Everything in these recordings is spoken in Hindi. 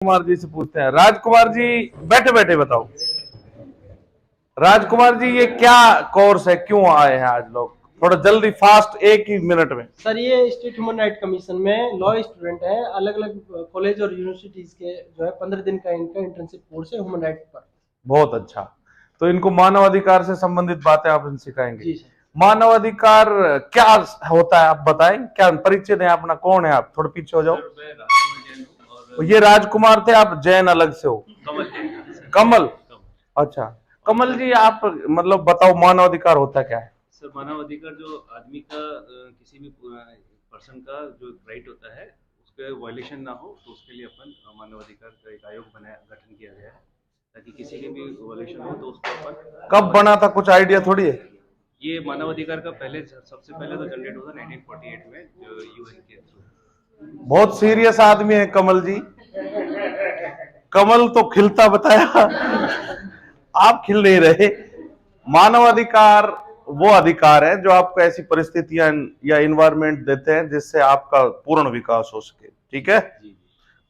कुमार जी से पूछते हैं। राजकुमार जी बैठे बैठे बताओ, राजकुमार जी ये क्या कोर्स है, क्यों आए हैं आज लोग? थोड़ा जल्दी फास्ट, एक ही मिनट में। सर ये स्टेट ह्यूमन राइट कमीशन में लॉ स्टूडेंट है, अलग अलग कॉलेज और यूनिवर्सिटीज के जो है 15 दिन का इनका इंटर्नशिप कोर्स है ह्यूमन राइट पर। बहुत अच्छा। तो इनको मानवाधिकार से संबंधित बातें आप इनसे सिखाएंगे। जी सर। मानवाधिकार क्या होता है आप बताएं, क्या परिचय दें अपना, कौन है आप? थोड़ा पीछे हो जाओ। ये राजकुमार थे, आप जैन अलग से हो? कमल। अच्छा कमल जी, आप मतलब बताओ मानवाधिकार होता क्या है? सर मानवाधिकार जो आदमी का किसी भी पर्सन का जो राइट होता है उसके वायलेशन ना हो, तो उसके लिए अपन मानवाधिकार का एक आयोग बनाया, गठन किया गया है ताकि किसी के भी वायलेशन हो तो उसको अपन। कब बना था, कुछ आइडिया थोड़ी है? ये मानवाधिकार का पहले सबसे पहले तो जनरेट हुआ 1948 में जो यूएन के थ्रू। बहुत सीरियस आदमी है कमल जी। कमल तो खिलता बताया, आप खिल नहीं रहे। मानवाधिकार वो अधिकार है जो आपको ऐसी परिस्थितियां या इन्वायरमेंट देते हैं जिससे आपका पूर्ण विकास हो सके, ठीक है?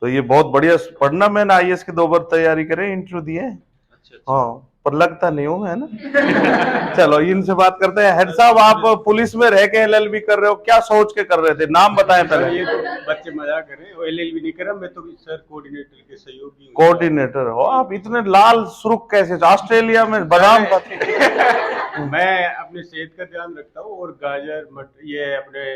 तो ये बहुत बढ़िया। पढ़ना, मैंने आईएएस की 2 बार तैयारी करे, इंटरव्यू दिए। अच्छा। हाँ, पर लगता नहीं हूँ, है ना? चलो इनसे बात करते हैं। हेड साहब, आप पुलिस में रह के एलएलबी कर रहे हो, क्या सोच के कर रहे थे? नाम बताएं पहले। ये तो बच्चे मजाक कर रहे हैं, एलएलबी नहीं कर रहा, मैं तो सर कोऑर्डिनेटर के सहयोगी हूं। कोऑर्डिनेटर हो आप? इतने लाल सुर्ख कैसे? ऑस्ट्रेलिया में बादाम खाते? मैं अपने सेहत का ध्यान रखता हूँ और गाजर ये अपने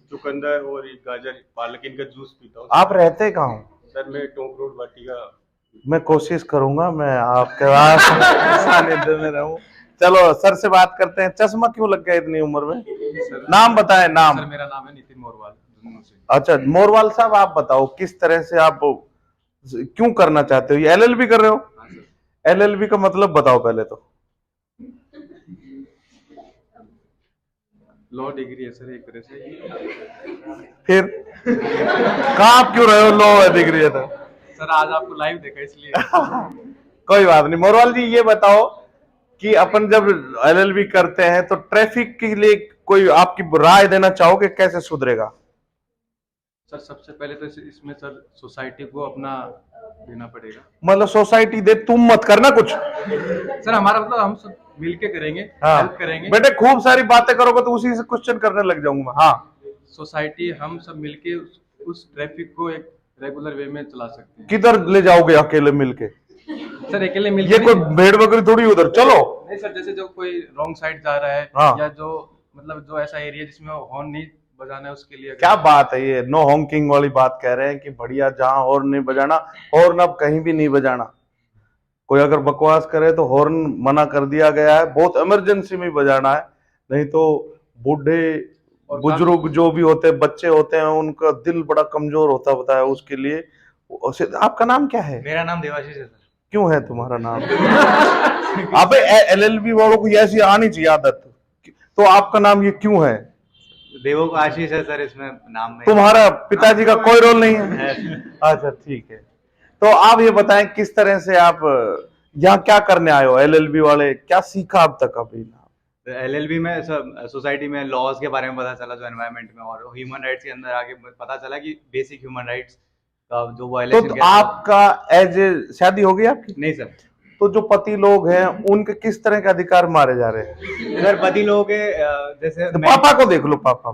चुकंदर और गाजर पालक इनका जूस पीता हूँ। आप रहते कहाँ हो? सर मैं टोंक रोड वाटिका। मैं कोशिश करूंगा मैं आपके पास सानिध्य में रहूं। चलो सर से बात करते हैं। चश्मा क्यों लग गया इतनी उम्र में? नाम बताएं, नाम। सर मेरा नाम है नितिन मोरवाल। अच्छा मोरवाल साहब, आप बताओ किस तरह से आप क्यों करना चाहते हो? ये एलएलबी कर रहे हो? एलएलबी का मतलब बताओ पहले तो। लॉ डिग्री है सर एक तरह से। फिर कहाँ आप क्यों रहे हो? लॉ डिग्री है तो सर आज आपको लाइव देखा इसलिए। कोई बात नहीं। मोरवाल जी ये बताओ कि अपन जब एलएलबी करते हैं तो ट्रैफिक के लिए कोई आपकी राय देना चाहोगे, कैसे सुधरेगा? सर सबसे पहले तो इसमें सर सोसाइटी को अपना देना पड़ेगा। मतलब सोसाइटी दे, तुम मत करना कुछ। सर हमारा मतलब हम सब मिलके करेंगे, हाँ हेल्प करेंगे। बेटे, खूब सारी बातें करोगे तो उसी से क्वेश्चन करने लग जाऊंगा। हाँ, सोसाइटी हम सब मिलके उस ट्रैफिक को एक रेगुलर वे में चला सकते हैं। किधर ले जाओगे अकेले मिलके? सर अकेले मिलके ये कोई भेड़ बकरी थोड़ी उधर चलो। नहीं सर, जैसे जो कोई रॉन्ग साइड जा रहा है, हाँ। या जो मतलब जो ऐसा एरिया जिसमें हॉर्न नहीं बजाना है उसके लिए। क्या बात है, ये नो हॉन्किंग वाली बात कह रहे हैं कि बढ़िया, जहां हॉर्न नहीं बजाना, हॉर्न अब कहीं भी नहीं बजाना। कोई अगर बकवास करे तो हॉर्न मना कर दिया गया है, बहुत इमरजेंसी में बजाना है, नहीं तो बूढ़े बुजुर्ग जो भी होते हैं, बच्चे होते हैं, उनका दिल बड़ा कमजोर होता बताया उसके लिए। आपका नाम क्या है? मेरा नाम देवाशीष है सर। क्यों है तुम्हारा नाम? अबे एलएलबी वालों को ऐसी आनी चाहिए आदत। तो आपका नाम ये क्यों है? देवो को आशीष है सर इसमें नाम में। तुम्हारा पिताजी का कोई रोल नहीं है? अच्छा ठीक है। तो आप ये बताएं किस तरह से आप यहाँ क्या करने आए हो? एलएलबी वाले क्या सीखा अब तक? अभी एलएलबी में सोसाइटी में लॉज के बारे में पता चला जो एनवायरनमेंट में, और ह्यूमन राइट्स के अंदर आगे पता चला कि बेसिक ह्यूमन राइट्स का जो वायलेशन। तो आपका एज शादी हो गई आपकी? नहीं सर। तो जो पति लोग हैं उनके किस तरह के अधिकार मारे जा रहे हैं? सर पति लोगों के जैसे तो पापा को देख लो, पापा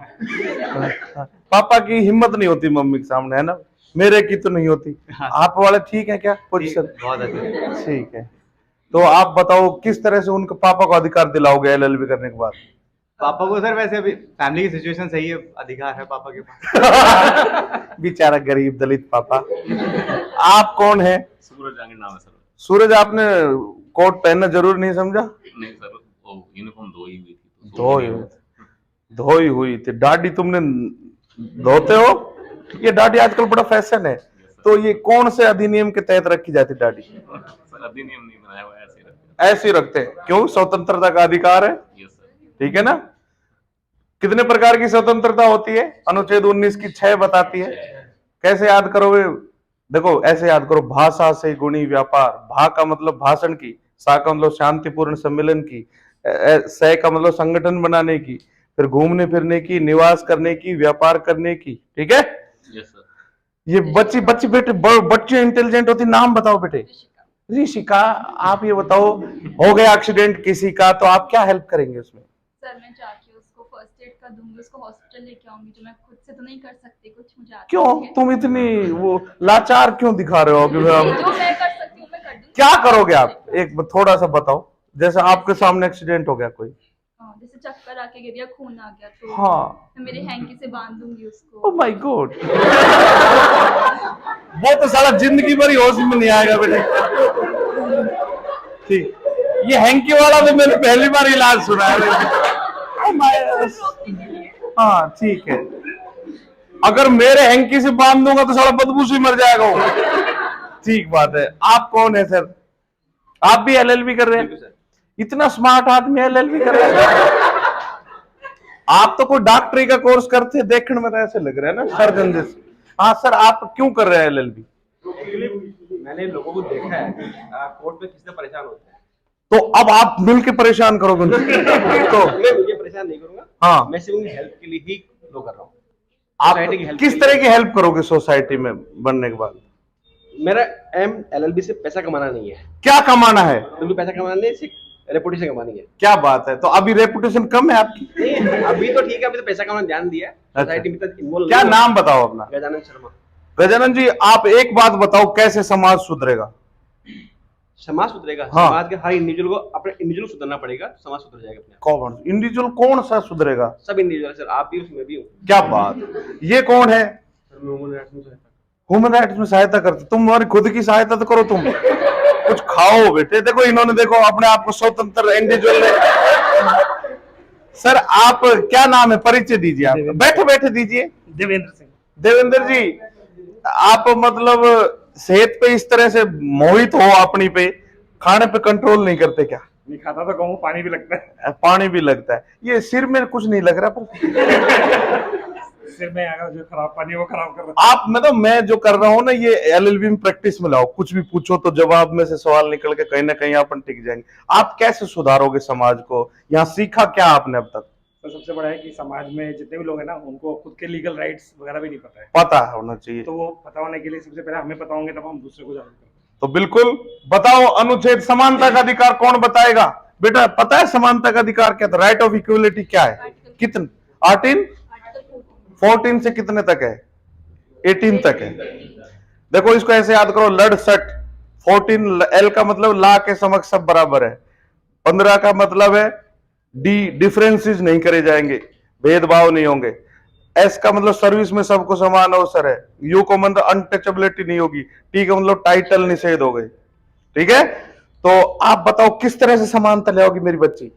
पापा की हिम्मत नहीं होती मम्मी के सामने, है ना? मेरे की तो नहीं होती। हाँ। आप वाले ठीक है क्या पोजीशन? बहुत अच्छे। ठीक है। तो आप बताओ किस तरह से उनके पापा को अधिकार दिलाओगे एलएलबी करने के बाद? पापा को सर वैसे अभी फैमिली की सिचुएशन सही है, अधिकार है पापा के पास। बेचारा गरीब दलित पापा। आप कौन है? सूरज आंगन नाम है सर। सूरज, आपने कोट पहनना जरूरी नहीं समझा? नहीं सर, वो यूनिफॉर्म धोई हुई थी धोई हुई थी। दाढ़ी तुमने धोते हो? ये दाढ़ी आजकल बड़ा फैशन है। तो ये कौन से अधिनियम के तहत रखी जाती दाढ़ी? सर अधिनियम नहीं बनाया हुआ, ऐसे ही रखते हैं। क्यों? स्वतंत्रता का अधिकार है, ठीक है ना? कितने प्रकार की स्वतंत्रता होती है? अनुच्छेद 19 की 6 बताती है। कैसे याद करोगे? देखो ऐसे याद करो। भाषा से गुणी व्यापार। भा का मतलब भाषण की, सा का मतलब शांतिपूर्ण सम्मेलन की, स का मतलब संगठन बनाने की, फिर घूमने फिरने की, निवास करने की, व्यापार करने की, ठीक है? ये बच्ची बच्ची बेटे बच्ची इंटेलिजेंट होती, नाम बताओ बेटे। ऋषिका, आप ये बताओ, हो गया एक्सीडेंट किसी का तो आप क्या हेल्प करेंगे उसमें? सर मैं चाहती हूँ उसको फर्स्ट एड का दूंगी, उसको हॉस्पिटल लेके आऊंगी, जो मैं खुद से तो नहीं कर सकती, कुछ मुझे आता क्यों नहीं है। तुम इतनी वो लाचार क्यों दिखा रहे हो कि जो मैं कर सकती हूँ मैं कर दूंगी। क्या करोगे आप, एक थोड़ा सा बताओ। जैसे आपके सामने एक्सीडेंट हो गया कोई, हाँ, जैसे चक्कर आके गिर गया, खून आ गया, तो हाँ, मैं मेरे हैंकी से बांध दूंगी उसको। ओ माय गॉड, वो तो साला जिंदगी भर होश में नहीं आएगा बेटे। ठीक, ये हैंकी वाला तो मैंने पहली बार इलाज सुना है। ओ माय, रोकने के लिए। हाँ ठीक है, अगर मेरे हैंकी से बांध दूंगा तो साला बदबू से मर जाएगा वो। ठीक बात है। आप कौन है सर? आप भी एलएलबी कर रहे हैं? इतना स्मार्ट आदमी एलएलबी कर रहे हैं? आप तो कोई डॉक्टरी का कोर्स करते, देखने में तो ऐसे लग रहा है ना सर्जन जैसे। हाँ सर, आप क्यों कर रहे हैं एलएलबी? मैंने लोगों को देखा है कोर्ट में किससे परेशान होते हैं, तो अब आप मिलके परेशान करोगे उनको। तो मैं उनके परेशान नहीं करूंगा। हाँ, मैं सिर्फ उनकी हेल्प के लिए ही लो कर रहा हूँ। आप सोसाइटी की हेल्प किस तरह की हेल्प करोगे सोसाइटी में बनने के बाद? मेरा एम एलएलबी से पैसा कमाना नहीं है, क्या कमाना है? बिल्कुल पैसा कमाना नहीं, सिर्फ रेपुटेशन कमानी है। क्या बात है, तो अभी रेपुटेशन कम है आपकी? नहीं, अभी तो ठीक है, अभी तो पैसा कमाना ध्यान दिया है, अच्छा। सोसाइटी में तक इन्वॉल्व। क्या नाम बताओ अपना? गजानन शर्मा। गजानन जी, आप एक बात बताओ, कैसे समाज सुधरेगा? समाज सुधरेगा, हाँ। समाज के हर इंडिविजुअल को अपने इंडिविजुअल सुधरना पड़ेगा, समाज सुधर जाएगा अपने आप। कौन इंडिविजुअल, कौन सा सुधरेगा? सब इंडिविजुअल सर, आप भी उसमें भी हूँ। क्या बात, ये कौन है? सर मैं ह्यूमन राइट्स में सहायता। ह्यूमन राइट्स में सहायता करते? तुम्हारी खुद की सहायता तो करो तुम, कुछ खाओ बेटे। देखो इन्होंने, देखो अपने आप को स्वतंत्र इंडिविजुअल ने। सर आप क्या नाम है, परिचय दीजिए। आप बैठे बैठे दीजिए। देवेंद्र सिंह। देवेंद्र जी, आप मतलब सेहत पे इस तरह से मोहित हो अपनी पे, खाने पे कंट्रोल नहीं करते क्या? नहीं खाता तो कहूँ, पानी भी लगता है। पानी भी लगता है। ये सिर में कुछ नहीं लग रहा, पर सिर में आगा जो खराब पानी है वो खराब कर रहा आप मतलब मैं जो कर रहा हूँ ना, ये एलएलबी में प्रैक्टिस में लाओ। कुछ भी पूछो तो जवाब में से सवाल निकल के कहीं ना कहीं अपन टिक जाएंगे। आप कैसे सुधारोगे समाज को? यहाँ सीखा क्या आपने अब तक? तो सबसे बड़ा है कि समाज में जितने भी लोग हैं ना, उनको खुद के लीगल राइट्स वगैरह भी नहीं पता है। पता होना चाहिए। तो वो पता होने के लिए सबसे पहले हमें पता होंगे, तब हम दूसरे को जागरूक करेंगे। तो बिल्कुल बताओ, अनुच्छेद समानता का अधिकार कौन बताएगा? बेटा पता है समानता का अधिकार क्या था? राइट ऑफ इक्वलिटी क्या है? कितने? आर्टिकल 14 से कितने तक है? 18 तक है। देखो इसको ऐसे याद करो, लड़ सट। 14 एल का मतलब ला के समक्ष सब बराबर है। 15 का मतलब है डिफरेंसेस नहीं करे जाएंगे, भेदभाव नहीं होंगे। एस का मतलब सर्विस में सबको समान अवसर है। यू को मतलब अनटचेबिलिटी नहीं होगी। टी का मतलब टाइटल निषेध हो गए। ठीक है, तो आप बताओ किस तरह से समानता ले आओगी मेरी बच्ची?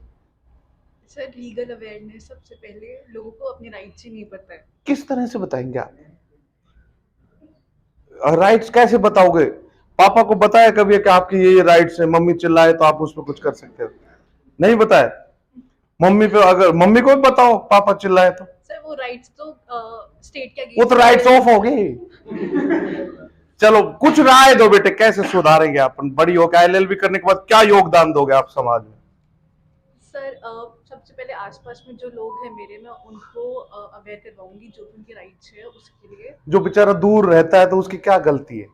सर लीगल अवेयरनेस, सबसे पहले लोगों को अपने राइट्स ही नहीं पता है। किस तरह से बताएंगे आप? राइट्स कैसे बताओगे? पापा को बताया कभी कि आपकी ये राइट्स है, मम्मी चिल्लाए तो आप उस पर कुछ कर सकते हो? नहीं बताया। मम्मी पे, अगर मम्मी को भी बताओ पापा चिल्लाए तो? सर वो राइट्स तो स्टेट के वो तो राइट्स ऑफ हो गए। चलो कुछ राय दो बेटे, कैसे सुधारेंगे अपन? बड़ी हो के एलएलबी करने के बाद क्या योगदान दोगे आप समाज में? सर सबसे पहले आसपास में जो लोग हैं मेरे, मैं उनको अवेयर करवाऊंगी जो भी उनके राइट्स है उसके लिए। जो बेचारा दूर रहता है तो उसकी क्या गलती है?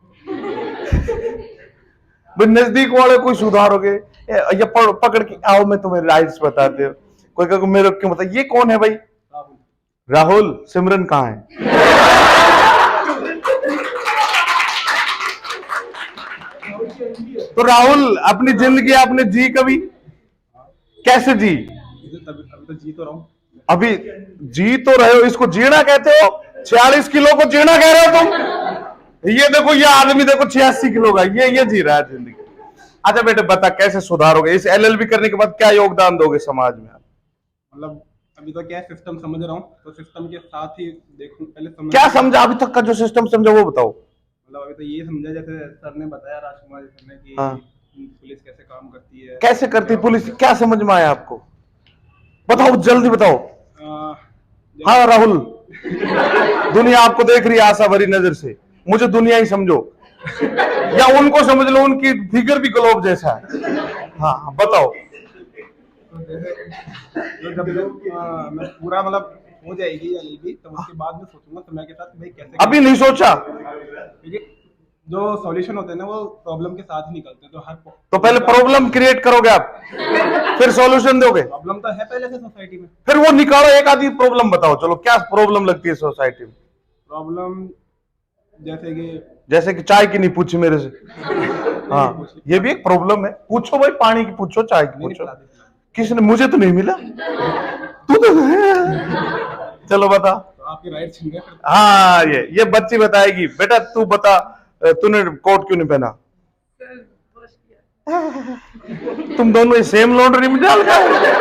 भाई नजदीक वाले कोई सुधारोगे या पकड़ के आओ मैं तुम्हें राइट्स बताते हो। कोई कहो मेरे क्यों बता, ये कौन है भाई? राहुल। सिमरन कहाँ है? तो राहुल अपनी जिंदगी आपने जी कभी? कैसे जी? अभी तो जी तो रहा हूँ। अभी जी तो रहे हो, इसको जीना कहते हो? 46 किलो को जीना कह रहे हो तुम? ये देखो, ये आदमी देखो 86 किलो का, ये जी रहा है जिंदगी। अच्छा बेटे बता, कैसे सुधारोगे? इस एलएलबी करने के बाद क्या योगदान दोगे समाज में? मतलब अभी तो क्या सिस्टम समझ रहा हूँ, तो सिस्टम के साथ ही देखूं, पहले समझ। क्या समझा अभी तक का? जो सिस्टम समझा वो बताओ। मतलब अभी तो ये समझा, जैसे सर ने बताया, राजकुमार सर ने, कि हाँ। पुलिस कैसे काम करती है, कैसे करती है पुलिस? क्या समझ में आया आपको? बताओ जल्दी बताओ। हाँ राहुल, दुनिया आपको देख रही है आशा भरी नजर से। मुझे दुनिया ही समझो या उनको समझ लो, उनकी फिगर भी ग्लोब जैसा है। हाँ बताओ। तो जब मैं पूरा मतलब हो जाएगी एलएलबी, तो उसके बाद मैं सोचूंगा समय के साथ भाई कैसे अभी नहीं सोचा? क्योंकि जो सॉल्यूशन होते हैं ना वो प्रॉब्लम के साथ ही निकलते हैं, तो हर तो पहले प्रॉब्लम क्रिएट करोगे आप, फिर सॉल्यूशन दोगे? प्रॉब्लम तो है पहले से सोसाइटी में। फिर वो निकालो, एक आधी प्रॉब्लम बताओ। चलो, क्या प्रॉब्लम लगती है सोसाइटी में? प्रॉब्लम जैसे कि चाय की नहीं पूछी मेरे से। हाँ, ये भी एक प्रॉब्लम है। पूछो भाई, पानी की पूछो, चाय की पूछो। किसने? मुझे तो नहीं मिला, तू तो चलो बता। तो आपके राइट छीन गए। हाँ, ये बच्ची बताएगी। बेटा तू बता, तूने कोट क्यों नहीं पहना? तुम दोनों सेम लॉन्ड्री में डाल गए।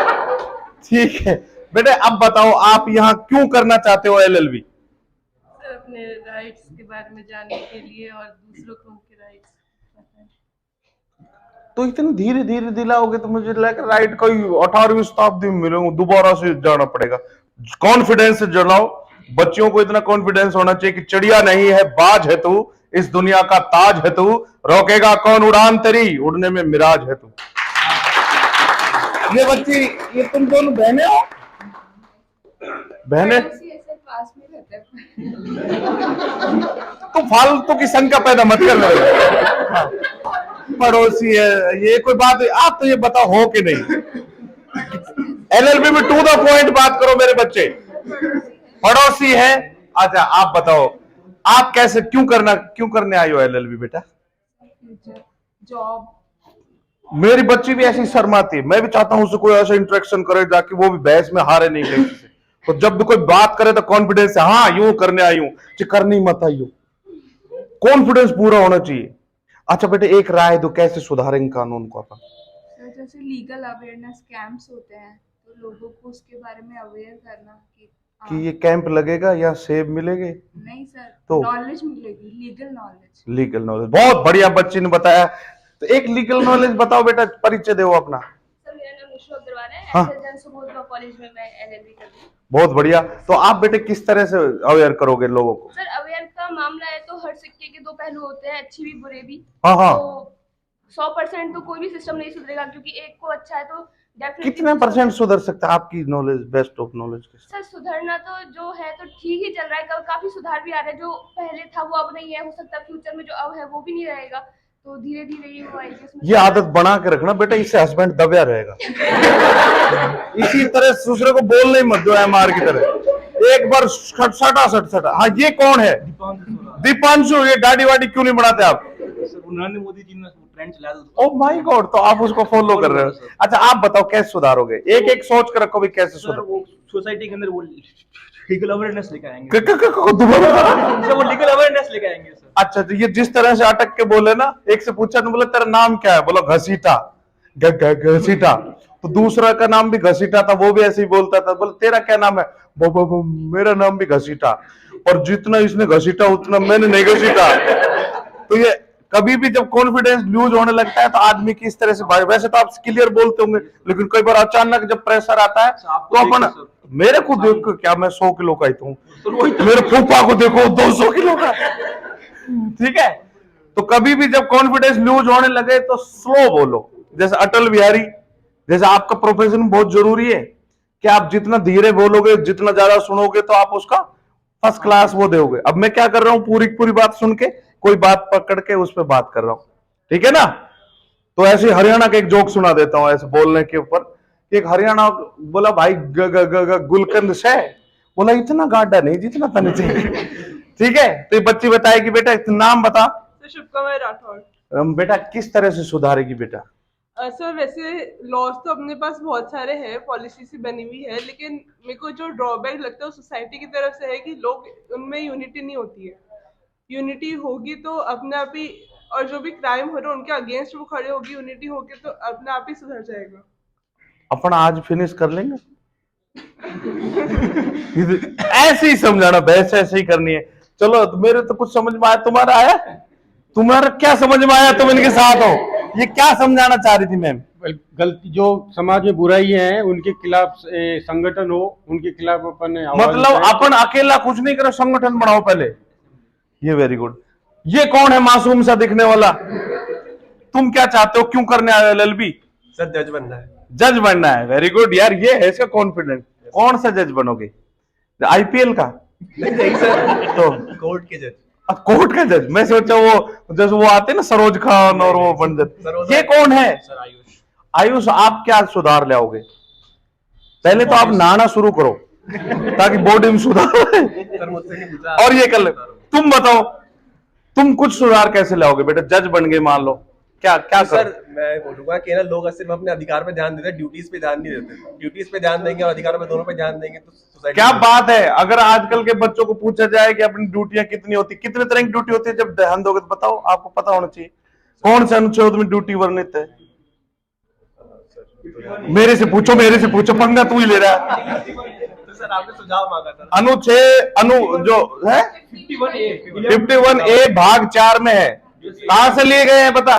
ठीक है बेटे, अब बताओ आप यहाँ क्यों करना चाहते हो एलएलबी? अपने राइट्स के बारे में जानने के लिए और दूसरों को उनके राइट्स। तो इतनी धीरे धीरे दिलाओगे तो मुझे लगा राइट कोई 18वीं शताब्दी में मिलेंगे, दोबारा से जाना पड़ेगा। कॉन्फिडेंस से जलाओ बच्चियों को, इतना कॉन्फिडेंस होना चाहिए कि चिड़िया नहीं है बाज है तू, इस दुनिया का ताज है तू, रोकेगा कौन उड़ान तेरी, उड़ने में मिराज है तू। ये बच्ची, ये तुम दोनों बहने हो? बहने? पास में रहते हैं। तो फालतू की शंका पैदा मत कर लो। पड़ोसी है, ये कोई बात है? आप तो ये बताओ हो कि नहीं? एलएलबी में टू द पॉइंट बात करो मेरे बच्चे। पड़ोसी है, अच्छा आप बताओ आप कैसे, क्यों करने आई हो एलएलबी बेटा? जॉब। मेरी बच्ची भी ऐसी शर्माती है, मैं भी चाहता हूं उससे कोई ऐसा इंटरेक्शन करे जाके वो भी बहस में हारे नहीं किसी से। तो जब भी कोई बात करे तो कॉन्फिडेंस से, हाँ यूं करने आई हूं, करनी मत आई हो। कॉन्फिडेंस पूरा होना चाहिए। अच्छा बेटे, एक राय दो, कैसे सुधारेंगे कानून को अपन? जैसे लीगल अवेयरनेस कैंप्स होते हैं, तो लोगों को उसके बारे में अवेयर करना कि ये कैंप लगेगा या सेब मिलेंगे? नहीं सर, तो नॉलेज मिलेगी, लीगल नॉलेज। लीगल नॉलेज, बहुत बढ़िया बच्ची ने बताया। तो एक लीगल नॉलेज बताओ बेटा, परिचय दो अपना। सर मेरा नाम निशु अग्रवाल है, हाँ। कॉलेज में मैं एलएलबी कर रही हूँ। बहुत बढ़िया। तो आप बेटे किस तरह से अवेयर करोगे लोगों को? सर अवेयर का मामला है तो हर सिक्के के दो पहलू होते हैं, अच्छे भी बुरे भी। हाँ हाँ। तो 100% तो कोई भी सिस्टम नहीं सुधरेगा, क्योंकि एक को अच्छा है तो डेफिनेटली। कितना परसेंट सुधर सकता है आपकी नॉलेज, बेस्ट ऑफ नॉलेज के? सर सुधरना तो जो है तो ठीक ही चल रहा है, काफी सुधार भी आ रहा है। जो पहले था वो अब नहीं है, हो सकता है फ्यूचर में जो अब है वो भी नहीं रहेगा, तो धीरे धीरे ही वो आएगी। ये आदत बना के रखना बेटा, इससे हस्बैंड दबया रहेगा। इसी तरह दूसरे को बोल नहीं मत दो एमआर की तरह, एक बार सटा। हाँ, ये कौन है? दीपांशु। ये दाढ़ी वाड़ी क्यों नहीं बढ़ाते आप? नरेंद्र मोदी जी ने ट्रेंड चलाया था। ओह माय गॉड, तो आप उसको फॉलो कर रहे हो। अच्छा आप बताओ कैसे सुधारोगे? एक एक सोच कर रखो भी कैसे सुधार। वो सोसाइटी के अंदर वो लीगल अवेयरनेस लेकर आएंगे। दोबारा वो लीगल अवेयरनेस लेकर आएंगे सर। अच्छा, तो ये जिस तरह से अटक के बोले ना, एक से पूछा तो बोला तेरा नाम क्या है? बोला घसीटा। घसीटा। तो दूसरा का नाम भी घसीटा था, वो भी ऐसे ही बोलता था। बोला तेरा क्या नाम है? मेरा नाम भी घसीटा, और जितना इसने घसीटा उतना मैंने नहीं घसीटा। तो ये कभी भी जब कॉन्फिडेंस लूज होने लगता है तो आदमी की इस तरह से, वैसे तो आप क्लियर बोलते होंगे, लेकिन कई बार अचानक जब प्रेशर आता है तो अपन, मेरे को देखो क्या, मैं 100 किलो का ही तो हूँ, मेरे फूफा को देखो 200 किलो का। ठीक है, तो कभी भी जब कॉन्फिडेंस लूज होने लगे तो स्लो बोलो। जैसे अटल बिहारी, जैसे आपका प्रोफेशन बहुत जरूरी है कि आप जितना धीरे बोलोगे, जितना ज्यादा सुनोगे तो आप उसका फर्स्ट क्लास वो दोगे। अब मैं क्या कर रहा हूं, पूरी बात सुन के कोई बात पकड़ के उस पर बात कर रहा हूं, ठीक है ना? तो ऐसे हरियाणा का एक जोक सुना देता हूं ऐसे बोलने के ऊपर। एक हरियाणा बोला भाई गुलकंद से, बोला इतना गाढ़ा नहीं जितना तने चाहिए। ठीक है, तो ये बच्ची बताएगी बेटा नाम बता। शुभकामनाएं राठौड़। बेटा किस तरह से सुधारेगी बेटा? सर वैसे लॉज तो अपने पास बहुत सारे हैं, पॉलिसी सी बनी हुई है, लेकिन मेरे को जो ड्रॉबैक लगता है सोसाइटी की तरफ से है कि लोग उनमें यूनिटी नहीं होती है। यूनिटी होगी तो अपने आप ही, और जो भी क्राइम हो रहा है उनके अगेंस्ट वो खड़े होगी, यूनिटी होगी तो अपने आप ही सुधर जाएगा। अपन आज फिनिश कर लेंगे। ऐसे ही समझाना, बहस ऐसे ही करनी है। चलो मेरे तो कुछ समझ में आया, तुम्हारा आया? तुम्हारा क्या समझ में आया? तुम इनके साथ हो, ये क्या समझाना चाह रही थी मैम? गलती जो समाज में बुराई है उनके खिलाफ संगठन हो, उनके खिलाफ अपन मतलब अपन अकेला कुछ नहीं करो, संगठन बनाओ पहले। ये वेरी गुड। ये कौन है मासूम सा दिखने वाला? तुम क्या चाहते हो, क्यों करने आए एलएलबी? सर जज बनना है। जज बनना है, वेरी गुड यार, ये है इसका कॉन्फिडेंस। कौन सा जज बनोगे? आईपीएल का? नहीं सर, तो कोर्ट के जज। कोर्ट का जज? मैं सोचा वो जैसे वो आते ना सरोज खान और वो पंडित। ये कौन है? सर आयुष। आयुष, आप क्या सुधार लाओगे? पहले तो आप नहाना शुरू करो ताकि बॉडी में सुधार आए। सर मुझसे नहीं पूछा। और ये कर ले। तुम बताओ, तुम कुछ सुधार कैसे लाओगे बेटा? जज बन गए मान लो, क्या क्या सर करो? मैं बोलूंगा कि ना लोग सिर्फ अपने अधिकार पे ध्यान देते हैं, ड्यूटीज पे ध्यान नहीं देते। ड्यूटीज पे ध्यान देंगे और अधिकारों पे दोनों पे ध्यान देंगे तो सोसाइटी क्या बात है! अगर आजकल के बच्चों को पूछा जाए कि अपनी ड्यूटियां कितनी होती, कितने तरह की ड्यूटी होती है, जब ध्यान दोगे तो बताओ, आपको पता होना चाहिए कौन से अनुच्छेद में ड्यूटी वर्णित है। मेरे से पूछो, पंगा तू ही ले रहा है। तो सर आपने सुझाव मांगा था। अनुच्छेद जो है 51A भाग 4 में है। कहां से लिए गए हैं बता?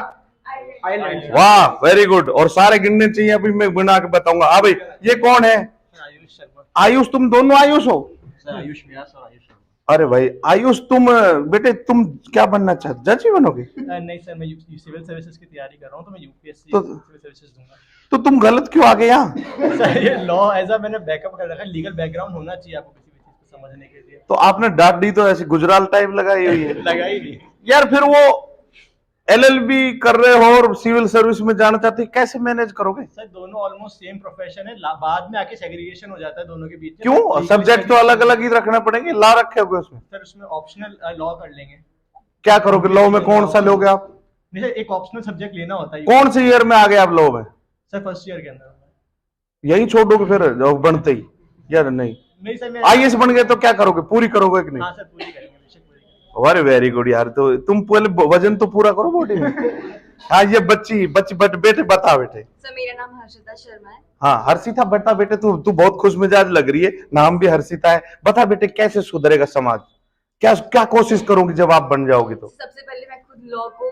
वाह, वेरी गुड। और सारे गिनने चाहिए, अभी मैं गिना के बताऊंगा। हाँ भाई, ये कौन है? आयुष शर्मा। आयुष, तुम दोनों आयुष हो? सर आयुष व्यास और आयुष शर्मा। अरे भाई आयुष, तुम बेटे तुम क्या बनना चाहते? जज ही बनोगे? नहीं सर, मैं सिविल सर्विसेज की तैयारी कर रहा हूँ, तो मैं यूपीएससी तो- सिविल सर्विसेज दूंगा। तो तुम गलत क्यों आ गए यहाँ? सर ये लॉ एज अ मैंने बैकअप कर रखा है, लीगल बैकग्राउंड होना चाहिए आपको किसी भी चीज को समझने के लिए। तो आपने डाक डी तो ऐसी गुजराल टाइप लगाई हुई है लगा ही नहीं। यार। फिर वो एलएलबी कर रहे हो और सिविल सर्विस में जाना चाहते हैं, कैसे मैनेज करोगे? सर दोनों ऑलमोस्ट सेम प्रोफेशन है, बाद में आके सेग्रीगेशन हो जाता है दोनों के बीच में। क्यों? सब्जेक्ट तो अलग अलग ही रखना पड़ेंगे। लॉ रखे होगे उसमें? सर उसमें ऑप्शनल लॉ कर लेंगे। क्या करोगे लॉ में? कौन सा लोगे आप? नहीं सर, एक ऑप्शनल सब्जेक्ट लेना होता है। कौन से ईयर में आ गए आप लॉ में? सर फर्स्ट ईयर के अंदर। यही छोड़ोगे फिर जब बनते ही? यार नहीं, नहीं सर मैं आईएएस बन गए तो क्या करोगे? पूरी करोगे कि नहीं? हाँ सर पूरी करेंगे, बेशक पूरी करेंगे। अरे वेरी गुड यार। तो तुम पहले वजन तो पूरा करो बॉडी में। हाँ, ये बच्ची बेटे बता बेटे। सर मेरा नाम हर्षिता शर्मा है। हाँ हर्षिता, बता बेटे, तू बहुत खुश मिजाज लग रही है, नाम भी हर्षिता है। बता बेटे, कैसे सुधरेगा समाज? क्या क्या कोशिश करूंगी जब आप बन जाओगे तो? सबसे पहले मैं खुद लॉ को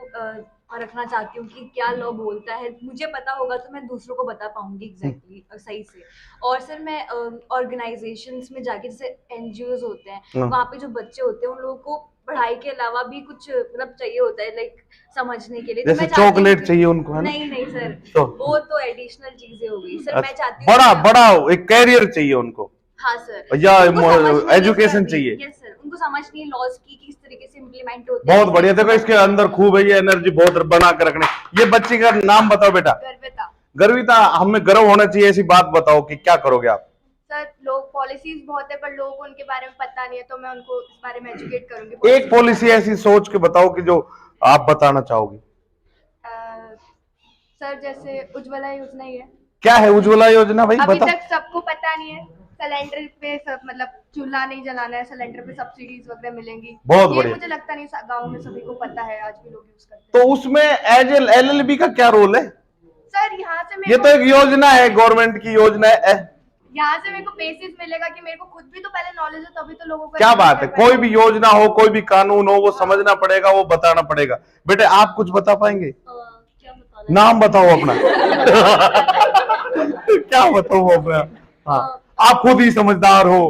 रखना चाहती हूँ कि क्या लॉ बोलता है, मुझे पता होगा तो मैं दूसरों को बता पाऊंगी एग्जैक्टली सही से। और सर मैं ऑर्गेनाइजेशंस में जाके, जैसे एनजीओज होते हैं, वहाँ पे जो बच्चे होते हैं उन लोगों को पढ़ाई के अलावा भी कुछ मतलब चाहिए होता है, लाइक समझने के लिए। तो जैसे मैं चाहती हूँ- चॉकलेट चाहिए उनको, है ना? नहीं सर, तो वो तो एडिशनल चीजें हो गई सर। मैं चाहती हूँ बड़ा एक कैरियर चाहिए उनको, हाँ सर, या उनको समझ नहीं एजुकेशन है चाहिए। यस सर, उनको समझ नहीं है लॉज की किस तरीके से इम्प्लीमेंट होते हैं। बहुत बढ़िया। देखो इसके अंदर खूब है ये एनर्जी, बहुत बना के रखने। ये बच्ची का नाम बताओ बेटा। गर्विता। गर्विता, हमें गर्व होना चाहिए, ऐसी बात बताओ कि क्या करोगे आप? सर लोग पॉलिसीज बहुत है पर लोगों को उनके बारे में पता नहीं है, तो मैं उनको इस बारे में एजुकेट करूंगी। एक पॉलिसी ऐसी सोच के बताओ कि जो आप बताना चाहोगी। सर जैसे उज्ज्वला योजना ही है। क्या है उज्ज्वला योजना भाई? अभी बता। तक सबको पता नहीं है। सिलेंडर पे सब मतलब चूल्हा नहीं जलाना है, सिलेंडर पे सब्सिडीज वगैरह मिलेंगी। बहुत ये बढ़िया। मुझे लगता नहीं गाँव में सभी को पता है, आज भी लोग यूज करते हैं। तो उसमें एज एलएलबी का क्या रोल है? सर यहाँ से ये तो एक योजना है, गवर्नमेंट की योजना है। यहाँ से मेरे को बेसिस मिलेगा कि मेरे को खुद भी तो पहले नॉलेज हो, तभी तो लोगों को क्या educate बात है, कर कोई पाएंगे। भी योजना हो, कोई भी कानून हो, वो समझना पड़ेगा, वो बताना पड़ेगा। बेटे आप कुछ बता पाएंगे? नाम बताओ अपना। क्या बताओ अपना? हाँ, आप खुद ही समझदार हो।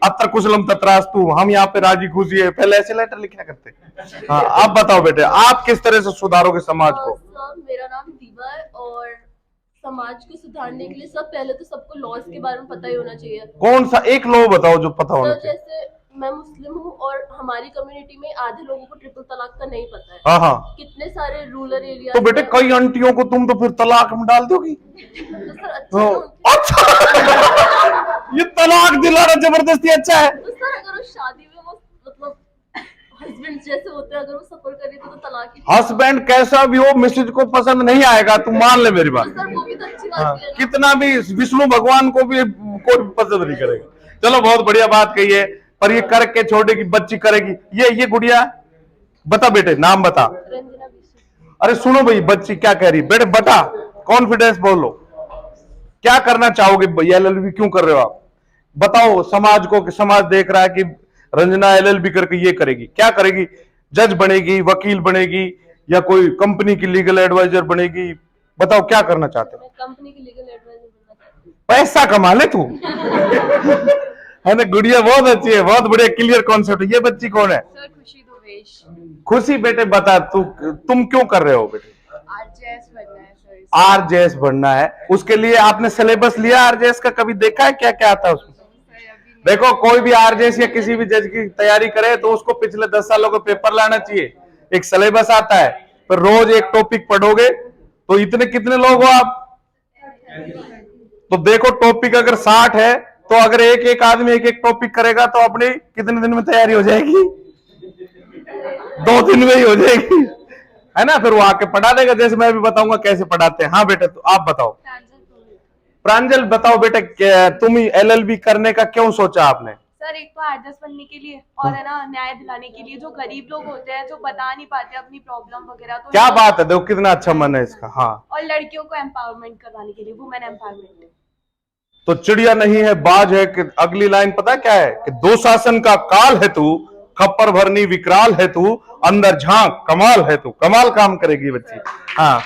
अत्र कुशलम तत्रास्तु, हम यहाँ पे राजी खुशी है, पहले ऐसे लेटर लिखा करते। हाँ, आप बताओ बेटे, आप किस तरह से सुधारोगे समाज को? सर मेरा नाम दीवा है और समाज को सुधारने के लिए सब पहले तो सबको लॉज के बारे में पता ही होना चाहिए। कौन सा एक लॉ बताओ जो पता होना सर चाहिए? जैसे मैं मुस्लिम हूँ और हमारी कम्युनिटी में आधे लोगों को ट्रिपल तलाक का नहीं पता है। हाँ हाँ। कितने सारे रूरल एरिया तो बेटे कई आंटियों को तुम तो फिर तलाक में डाल दोगी। तो सर अच्छा। ये तलाक दिलाना जबरदस्ती अच्छा है। तो सर अगर वो शादी में वो मतलब हस्बैंड जैसे होते हैं, अगर वो सफर करे तो तलाक ही। हस्बैंड कैसा भी हो, मिसेज को पसंद नहीं आएगा, तुम मान ले मेरी बात। तो सर वो भी तो अच्छी हाँ, बात है ना। कितना भी विष्णु भगवान को भी कोई पसंद नहीं करेगा। चलो बहुत बढ़िया बात कही है, पर ये करके छोड़ेगी, बच्ची करेगी। ये गुड़िया बता बेटे, नाम बता। अरे सुनो भाई, बच्ची क्या कह रही है? बेटे बता, कॉन्फिडेंस बोलो, क्या करना चाहोगे? एलएलबी क्यों कर रहे हो आप? बताओ समाज को, कि समाज देख रहा है कि रंजना एलएलबी करके ये करेगी, क्या करेगी? जज बनेगी, वकील बनेगी, या कोई कंपनी की लीगल एडवाइजर बनेगी? बताओ क्या करना चाहते हो? कंपनी की लीगल एडवाइजर बनना चाहती हूँ। पैसा कमा ले तू। है ना, गुड़िया बहुत अच्छी है, बहुत बढ़िया, क्लियर कॉन्सेप्ट। ये बच्ची कौन है? सर खुशी दुवेश। खुशी बेटे बता, तुम क्यों कर रहे हो बेटे? आरजेएस बनना है सर। आरजेएस बनना है, उसके लिए आपने सिलेबस लिया आरजेएस का? कभी देखा है क्या क्या आता है उसमें? देखो कोई भी आरजेएस या किसी भी जज की तैयारी करे तो उसको पिछले 10 सालों का पेपर लाना चाहिए। एक सिलेबस आता है, फिर रोज एक टॉपिक पढ़ोगे तो इतने कितने लोग हो आप। तो देखो टॉपिक अगर 60 है तो अगर एक एक आदमी एक एक टॉपिक करेगा तो अपनी कितने दिन में तैयारी हो जाएगी? 2 दिन में ही हो जाएगी, है ना। फिर वो आके पढ़ा देगा, जैसे मैं भी बताऊंगा कैसे पढ़ाते हैं। हाँ बेटा, तो आप बताओ। प्रांजल बताओ बेटा, तुम LLB करने का क्यों सोचा आपने? सर एक तो आरजेएस बनने के लिए और है ना न्याय दिलाने के लिए। जो गरीब लोग होते हैं जो बता नहीं पाते अपनी प्रॉब्लम वगैरह, तो क्या बात है, देखो कितना अच्छा मन है इसका। हाँ, और लड़कियों को एम्पावरमेंट करवाने के लिए, वुमेन एम्पावरमेंट। तो चिड़िया नहीं है बाज है कि अगली लाइन पता क्या है कि दो शासन का काल है तू, खप्पर भरनी विकराल है तू, अंदर झांक कमाल है तू। कमाल काम करेगी बच्ची। हाँ